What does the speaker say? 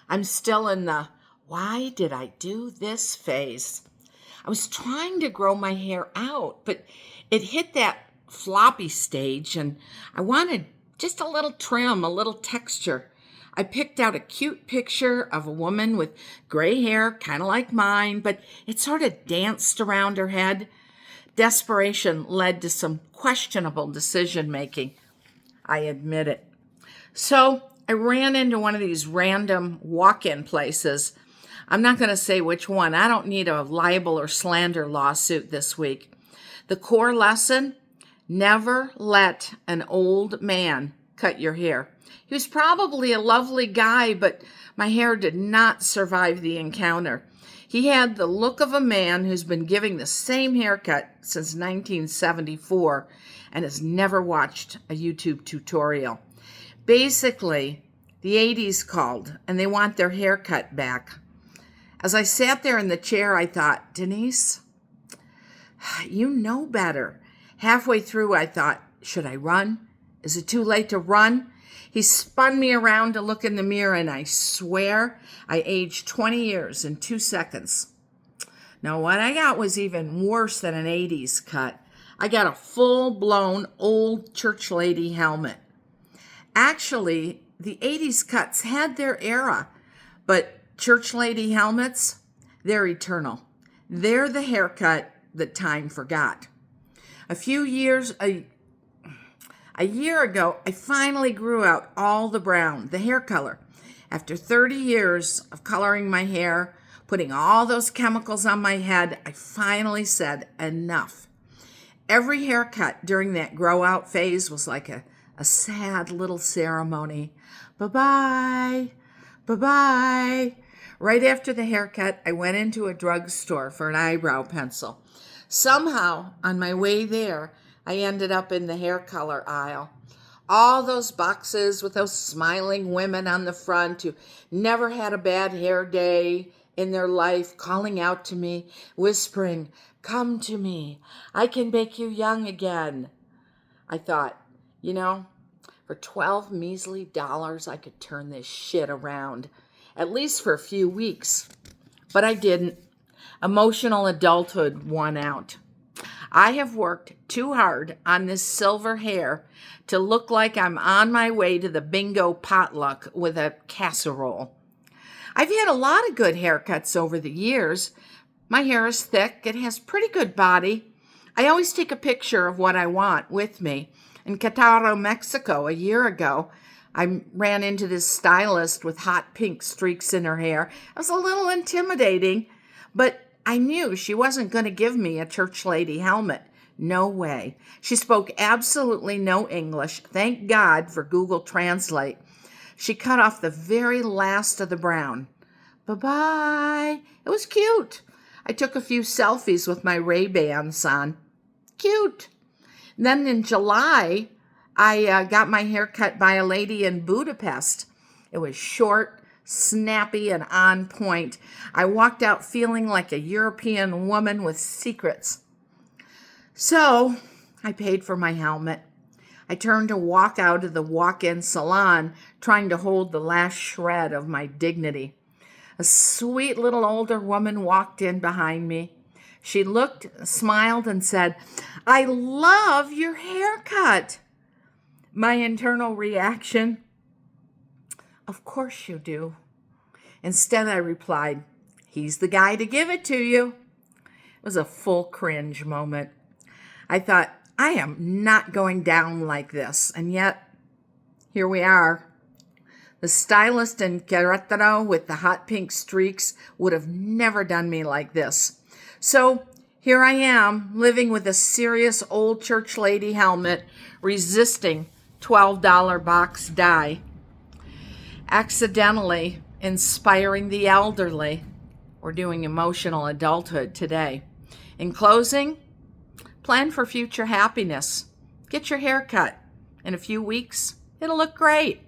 I'm still in the why did I do this phase. I was trying to grow my hair out, but it hit that floppy stage and I wanted just a little trim, a little texture. I picked out a cute picture of a woman with gray hair, kind of like mine, but it sort of danced around her head. Desperation led to some questionable decision making. I admit it. So I ran into one of these random walk-in places. I'm not going to say which one. I don't need a libel or slander lawsuit this week. The core lesson: never let an old man cut your hair. He was probably a lovely guy, but my hair did not survive the encounter. He had the look of a man who's been giving the same haircut since 1974 and has never watched a YouTube tutorial. Basically, the 80s called and they want their haircut back. As I sat there in the chair, I thought, Denise, you know better. Halfway through, I thought, should I run? Is it too late to run? He spun me around to look in the mirror, and I swear I aged 20 years in 2 seconds. Now, what I got was even worse than an 80s cut. I got a full-blown old church lady helmet. Actually, the 80s cuts had their era, but church lady helmets, they're eternal. They're the haircut that time forgot. A year ago, I finally grew out all the brown, the hair color. After 30 years of coloring my hair, putting all those chemicals on my head, I finally said enough. Every haircut during that grow out phase was like a sad little ceremony. Bye-bye, bye-bye. Right after the haircut, I went into a drugstore for an eyebrow pencil. Somehow, on my way there, I ended up in the hair color aisle. All those boxes with those smiling women on the front who never had a bad hair day in their life, calling out to me, whispering, "Come to me, I can make you young again." I thought, for 12 measly dollars, I could turn this shit around, at least for a few weeks. But I didn't. Emotional adulthood won out. I have worked too hard on this silver hair to look like I'm on my way to the bingo potluck with a casserole. I've had a lot of good haircuts over the years. My hair is thick. It has pretty good body. I always take a picture of what I want with me. In Querétaro, Mexico, a year ago, I ran into this stylist with hot pink streaks in her hair. It was a little intimidating, but I knew she wasn't going to give me a church lady helmet. No way. She spoke absolutely no English. Thank God for Google Translate. She cut off the very last of the brown. Bye-bye. It was cute. I took a few selfies with my Ray-Bans on. Cute. Then in July, I got my hair cut by a lady in Budapest. It was short, snappy, and on point. I walked out feeling like a European woman with secrets. So I paid for my helmet. I turned to walk out of the walk-in salon, trying to hold the last shred of my dignity. A sweet little older woman walked in behind me. She looked, smiled, and said, "I love your haircut." My internal reaction, "Of course you do." Instead, I replied, "He's the guy to give it to you." It was a full cringe moment. I thought, I am not going down like this. And yet, here we are. The stylist in Querétaro with the hot pink streaks would have never done me like this. So here I am, living with a serious old church lady helmet, resisting $12 box dye, accidentally inspiring the elderly. We're doing emotional adulthood today. In closing, plan for future happiness. Get your hair cut. In a few weeks, it'll look great.